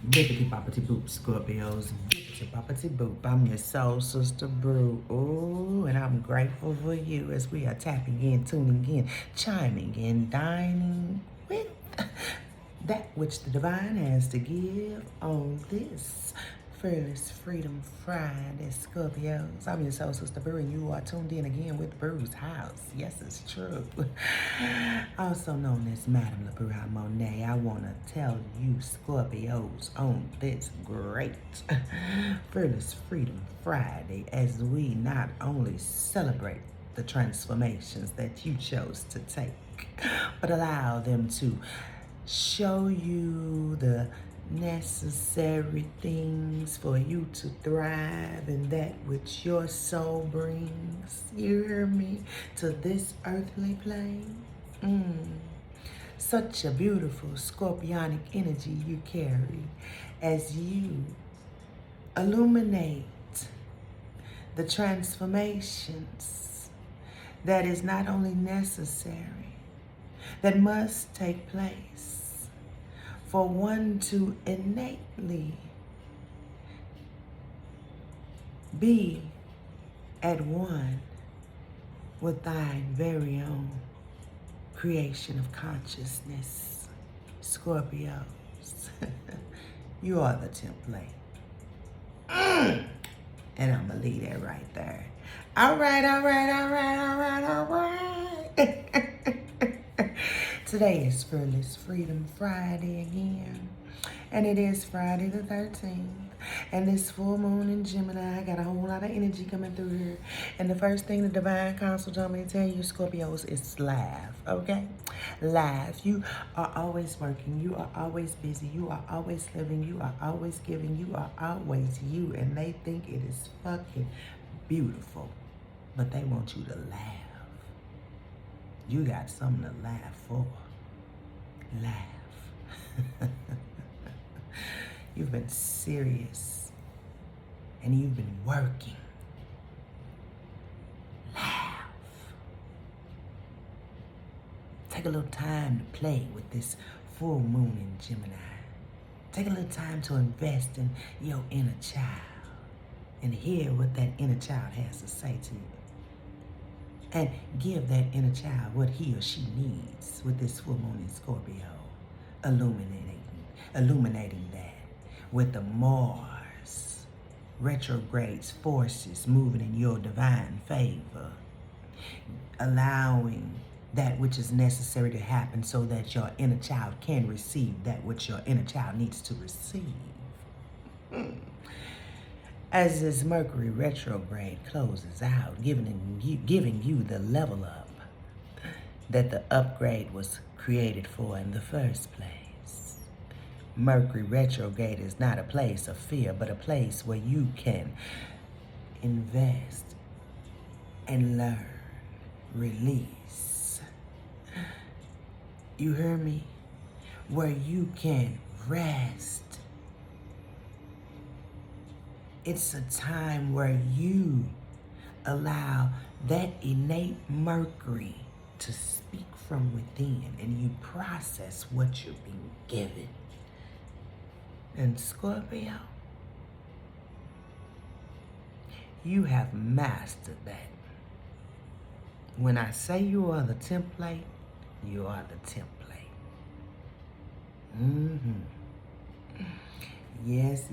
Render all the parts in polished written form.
Bippity boppity boop, Scorpios. Bippity boppity boop. I'm your soul sister, Bru. Ooh, and I'm grateful for you as we are tapping in, tuning in, chiming in, dining with that which the divine has to give on this Fearless Freedom Friday, Scorpios. I'm your soul sister, Bru, and you are tuned in again with Bruja's House. Yes, it's true. Also known as Madame LaBruja Monet. I want to tell you, Scorpios, on this great Fearless Freedom Friday, as we not only celebrate the transformations that you chose to take, but allow them to show you the necessary things for you to thrive in that which your soul brings, you hear me, to this earthly plane. Such a beautiful scorpionic energy you carry as you illuminate the transformations that is not only necessary, that must take place for one to innately be at one with thy very own creation of consciousness. Scorpios, you are the template. And I'm gonna leave that right there. All right. Today is Fearless Freedom Friday again. And it is Friday the 13th. And this full moon in Gemini, I got a whole lot of energy coming through here. And the first thing the Divine Council told me to tell you, Scorpios, is laugh, okay? Laugh. You are always working. You are always busy. You are always living. You are always giving. You are always you. And they think it is fucking beautiful. But they want you to laugh. You got something to laugh for. Laugh. You've been serious and you've been working. Laugh. Take a little time to play with this full moon in Gemini. Take a little time to invest in your inner child and hear what that inner child has to say to you. And give that inner child what he or she needs with this full moon in Scorpio. Illuminating that with the Mars retrograde forces moving in your divine favor. Allowing that which is necessary to happen so that your inner child can receive that which your inner child needs to receive. As this Mercury retrograde closes out, giving you the level up that the upgrade was created for in the first place. Mercury retrograde is not a place of fear, but a place where you can invest and learn, release. You hear me? Where you can rest. It's a time where you allow that innate Mercury to speak from within and you process what you're being given. And Scorpio, you have mastered that. When I say you are the template, you are the template. Yes.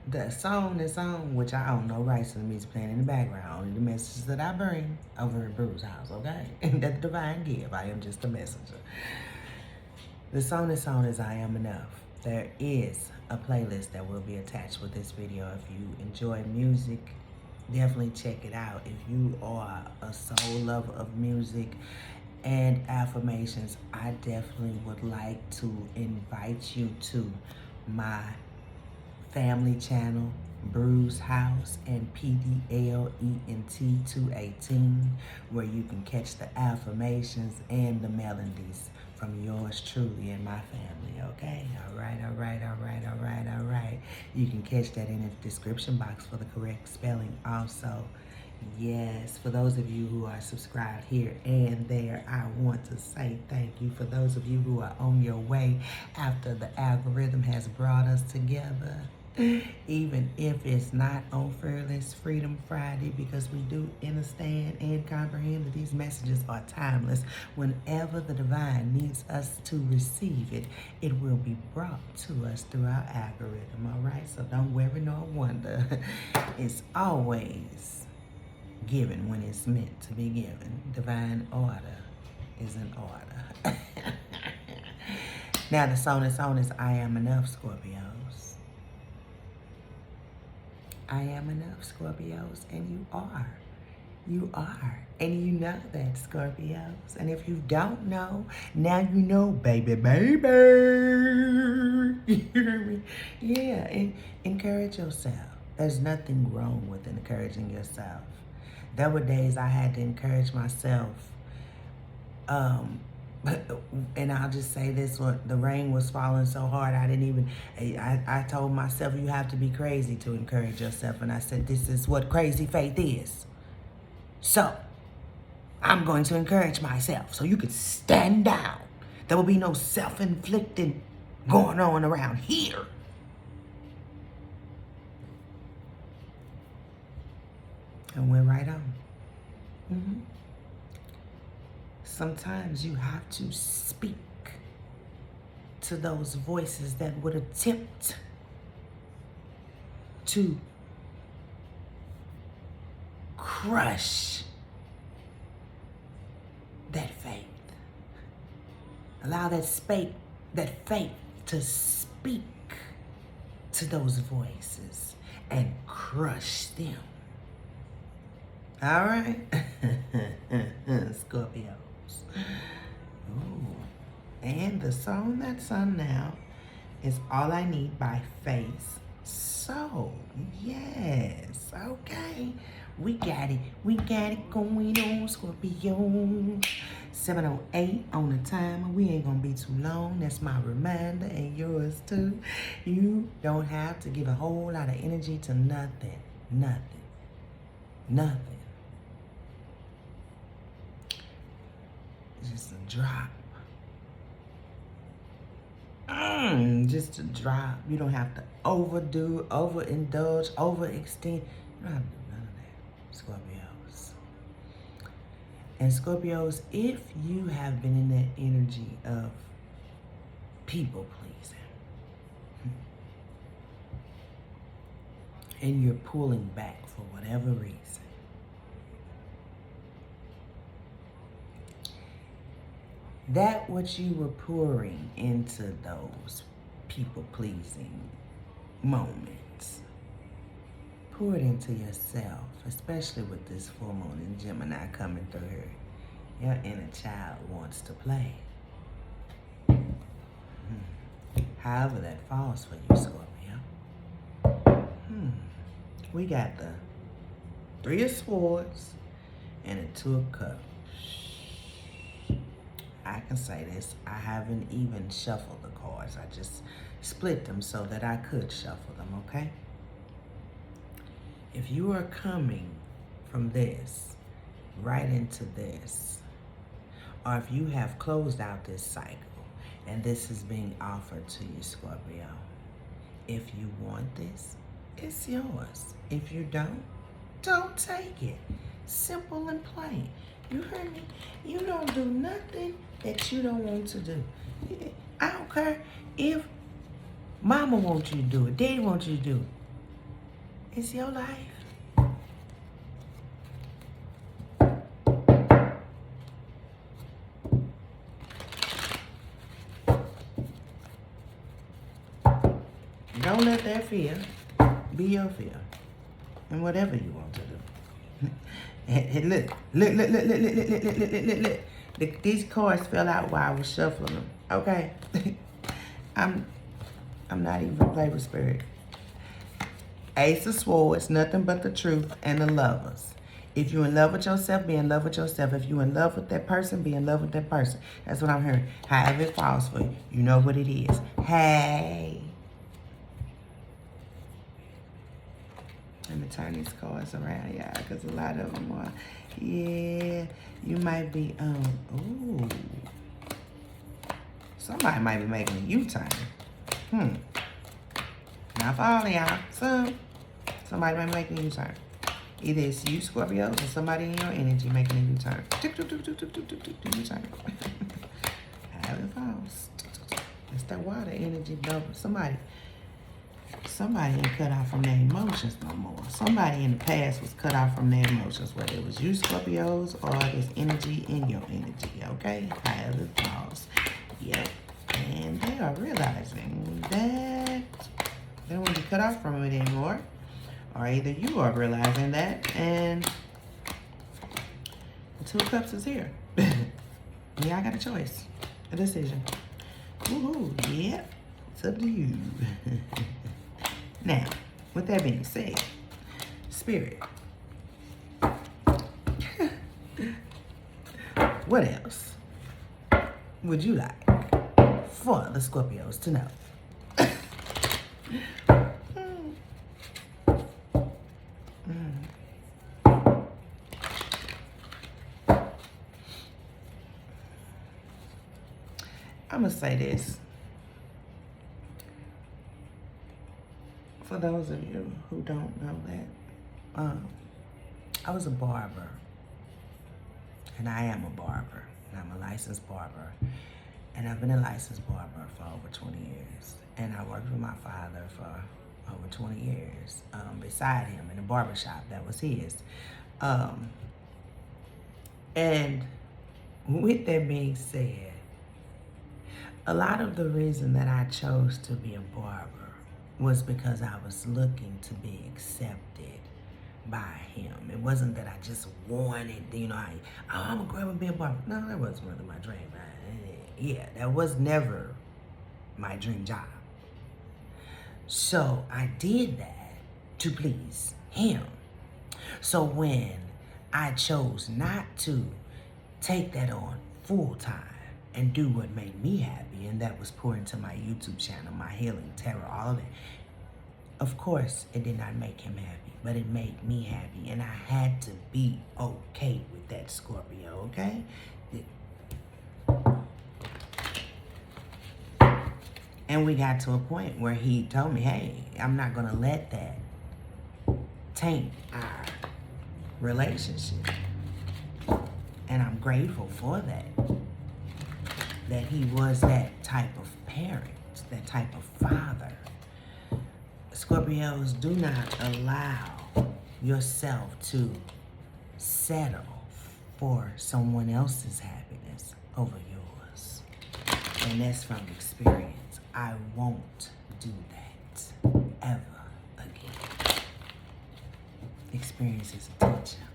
The song is on, which I own no rights to the music playing in the background. Only the messages that I bring over at Bruj's house, okay? And that the divine give. I am just a messenger. The song is on is I Am Enough. There is a playlist that will be attached with this video. If you enjoy music, definitely check it out. If you are a soul lover of music and affirmations, I definitely would like to invite you to my family channel, Bruj'sHauz&Pdlent218, where you can catch the affirmations and the melodies from yours truly and my family, okay? All right. You can catch that in the description box for the correct spelling. Also, Yes, for those of you who are subscribed here and there, I want to say thank you. For those of you who are on your way after the algorithm has brought us together, even if it's not on Fearless Freedom Friday, because we do understand and comprehend that these messages are timeless. Whenever the divine needs us to receive it, it will be brought to us through our algorithm, all right? So don't worry nor wonder. It's always given when it's meant to be given. Divine order is in order. Now the song that's on is I Am Enough, Scorpios. I am enough, Scorpios, and you are. You are. And you know that, Scorpios. And if you don't know, now you know, baby, baby. You hear me? Yeah, and encourage yourself. There's nothing wrong with encouraging yourself. There were days I had to encourage myself. And I'll just say this, the rain was falling so hard, I told myself, you have to be crazy to encourage yourself. And I said, this is what crazy faith is. So, I'm going to encourage myself so you can stand down. There will be no self-inflicted going on around here. And we're right on. Sometimes you have to speak to those voices that would attempt to crush that faith. Allow that faith to speak to those voices and crush them. All right, Scorpios. Ooh. And the song that's on now is All I Need by Faith. So, yes, okay. We got it going on, Scorpio. 7:08 on the timer. We ain't gonna be too long. That's my reminder, and yours too. You don't have to give a whole lot of energy to nothing. Just a drop. Just a drop. You don't have to overdo, overindulge, overextend. You don't have to do none of that, Scorpios. And Scorpios, if you have been in that energy of people pleasing, and you're pulling back for whatever reason, that what you were pouring into those people-pleasing moments, pour it into yourself, especially with this full moon in Gemini coming through here. Your inner child wants to play. However that falls for you, Scorpio. We got the 3 of Swords and the 2 of Cups. I can say this, I haven't even shuffled the cards. I just split them so that I could shuffle them, okay? If you are coming from this right into this, or if you have closed out this cycle and this is being offered to you, Scorpio, if you want this, it's yours. If you don't take it. Simple and plain. You heard me? You don't do nothing that you don't want to do. I don't care if mama wants you to do it, daddy wants you to do it. It's your life. Don't let that fear be your fear. And whatever you want to do. And look. These cards fell out while I was shuffling them. Okay? I'm not even gonna play with spirit. Ace of Swords, nothing but the truth, and the Lovers. If you're in love with yourself, be in love with yourself. If you're in love with that person, be in love with that person. That's what I'm hearing. However it falls for you, you know what it is. Hey. Let me turn these cards around, y'all, because a lot of them are, yeah, you might be, ooh. Somebody might be making a U-turn. Not for all of y'all. Somebody might be making a U-turn. Either it's you, Scorpios, or somebody in your energy making a U-turn. U-turn. How it falls. It's that water energy, though. Somebody ain't cut off from their emotions no more. Somebody in the past was cut off from their emotions, whether it was you, Scorpios, or this energy in your energy, okay? However it falls. Yep. And they are realizing that they don't want to be cut off from it anymore. Or either you are realizing that, and the Two of Cups is here. Yeah, I got a choice, a decision. Woohoo, yep, it's up to you. Now, with that being said, Spirit, what else would you like for the Scorpios to know? I'm gonna say this. For those of you who don't know that, I was a barber, and I am a barber, and I'm a licensed barber, and I've been a licensed barber for over 20 years, and I worked with my father for over 20 years, beside him in a barbershop that was his. And with that being said, a lot of the reason that I chose to be a barber was because I was looking to be accepted by him. It wasn't that I just wanted, I'm gonna go and be a barber. No, that wasn't really my dream. Yeah, that was never my dream job. So I did that to please him. So when I chose not to take that on full time and do what made me happy, and that was pour into my YouTube channel, my healing, tarot, all of that. Of course, it did not make him happy, but it made me happy, and I had to be okay with that, Scorpio, okay? And we got to a point where he told me, hey, I'm not gonna let that taint our relationship. And I'm grateful for that. That he was that type of parent, that type of father. Scorpios, do not allow yourself to settle for someone else's happiness over yours. And that's from experience. I won't do that ever again. Experience is a teacher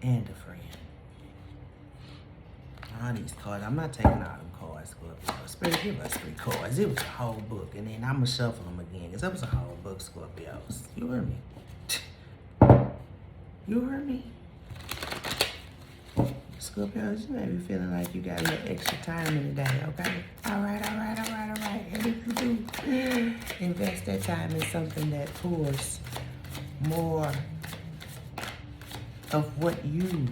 and a friend. All these cards, I'm not taking all them cards, Scorpio. Spirit, give us 3 cards. It was a whole book, and then I'm going to shuffle them again, because it was a whole book, Scorpios. You heard me? You heard me? Scorpios, you may be feeling like you got a little extra time in the day, okay? All right. And if you do, invest that time in something that pours more of what you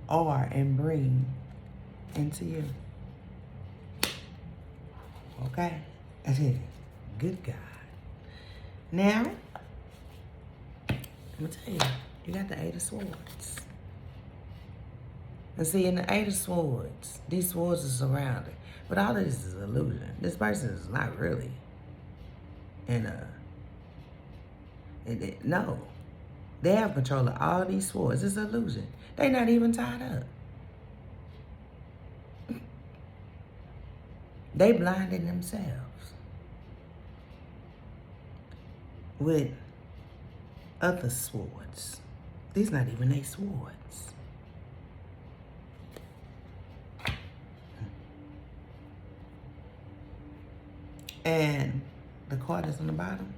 are and bring into you. Okay? That's it. Good God. Now, I'm going to tell you, you got the 8 of Swords. And see, in the 8 of Swords, these swords are surrounded. But all this is illusion. This person is not really in a... no. They have control of all these swords. It's illusion. They're not even tied up. They blinded themselves with other swords. These not even their swords. And the card is on the bottom.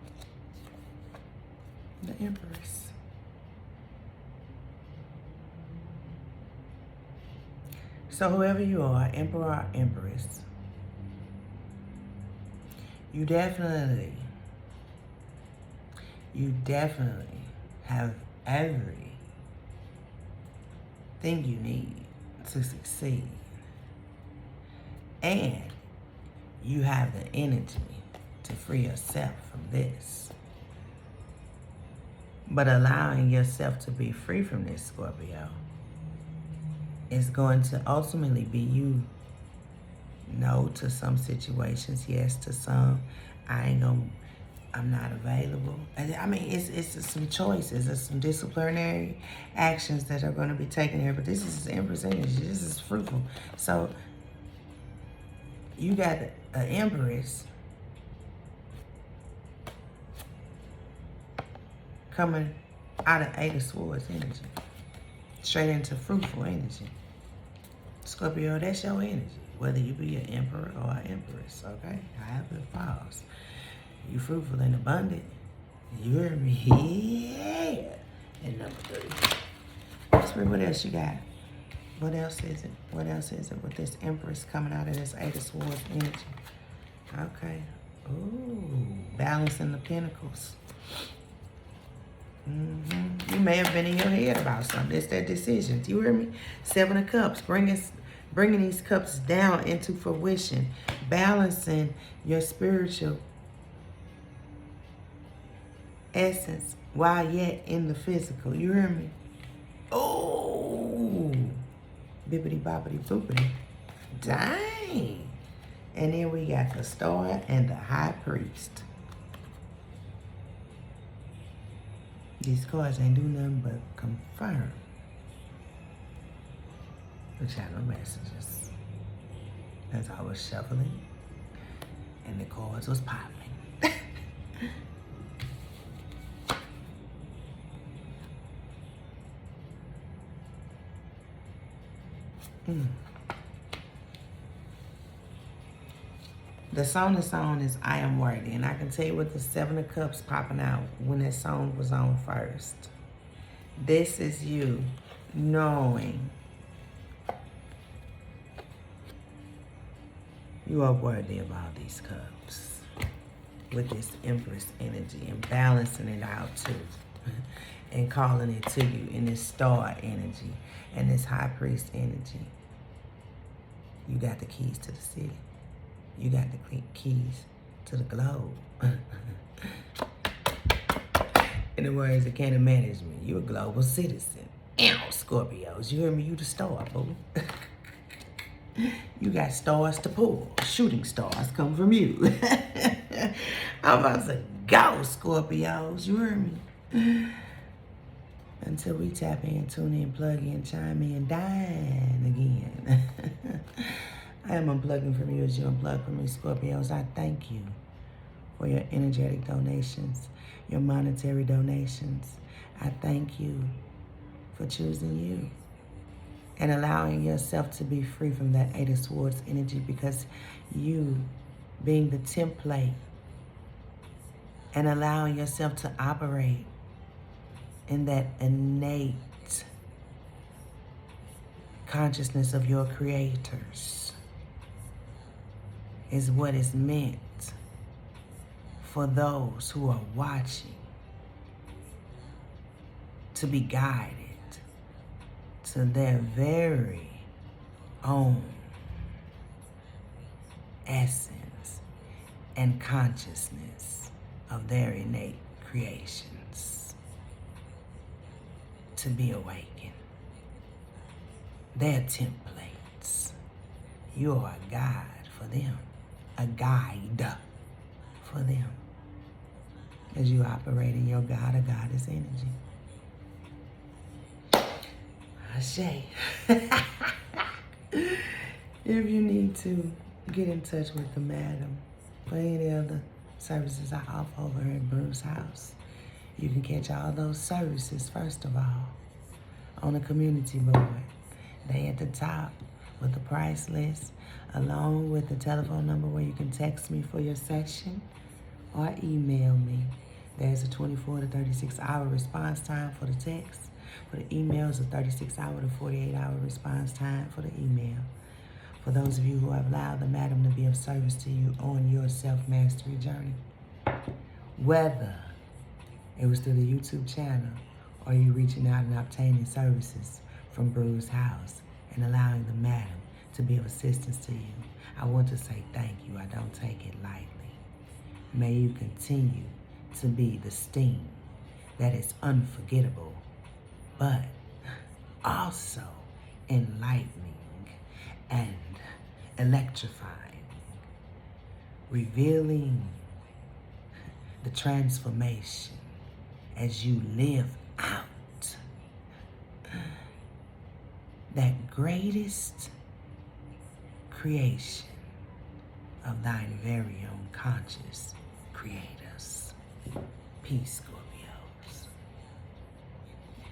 The Empress. So whoever you are, Emperor or Empress, you definitely You definitely have everything you need to succeed. And you have the energy to free yourself from this. But allowing yourself to be free from this, Scorpio, is going to ultimately be you. No to some situations, yes to some. I'm not available. I mean, it's some choices. There's some disciplinary actions that are going to be taken here. But this is Empress energy. This is fruitful. So you got an Empress coming out of Eight of Swords energy, straight into fruitful energy. Scorpio, that's your energy. Whether you be an emperor or an empress, okay? However it falls. You fruitful and abundant. You hear me? Yeah. And number 3. Spirit, what else you got? What else is it? What else is it with this Empress coming out of this Eight of Swords energy? Okay. Ooh, balancing the pentacles. You may have been in your head about something. It's that decision. You hear me? 7 of Cups, bringing these cups down into fruition, balancing your spiritual essence while yet in the physical. You hear me? Oh, bippity boppity boopity. Dang. And then we got the Star and the High Priest. These cards ain't do nothing but confirm the channel messages as I was shuffling and the cards was popping. The song is I Am Worthy. And I can tell you with the 7 of Cups popping out when that song was on first. This is you knowing you are worthy of all these cups. With this Empress energy and balancing it out too. And calling it to you in this Star energy and this High Priest energy. You got the keys to the city. You got the keys to the globe. In the words of Can't Manage Me, you a global citizen. Ew, Scorpios, you hear me? You the star, boo. You got stars to pull. Shooting stars come from you. I'm about to go, Scorpios. You hear me? Until we tap in, tune in, plug in, chime in, dine again. I am unplugging from you as you unplug from me, Scorpios. I thank you for your energetic donations, your monetary donations. I thank you for choosing you and allowing yourself to be free from that Eight of Swords energy, because you being the template and allowing yourself to operate in that innate consciousness of your creators is what is meant for those who are watching to be guided to their very own essence and consciousness of their innate creations to be awakened. They're templates. You are a guide for them, a guide for them as you operate in your God or Goddess energy. Ashe. If you need to get in touch with the madam or any other services I offer over at Bruj's House, you can catch all those services, first of all, on the community board. They at the top with the price list, along with the telephone number where you can text me for your session or email me. There's a 24 to 36 hour response time for the text. For the emails, a 36-hour to 48-hour response time for the email. For those of you who have allowed the madam to be of service to you on your self-mastery journey. Whether it was through the YouTube channel, or you reaching out and obtaining services from Bruj's House and allowing the madam to be of assistance to you, I want to say thank you. I don't take it lightly. May you continue to be the steam that is unforgettable, but also enlightening and electrifying, revealing the transformation as you live out that greatest creation of thine very own conscious creators. Peace, Scorpio.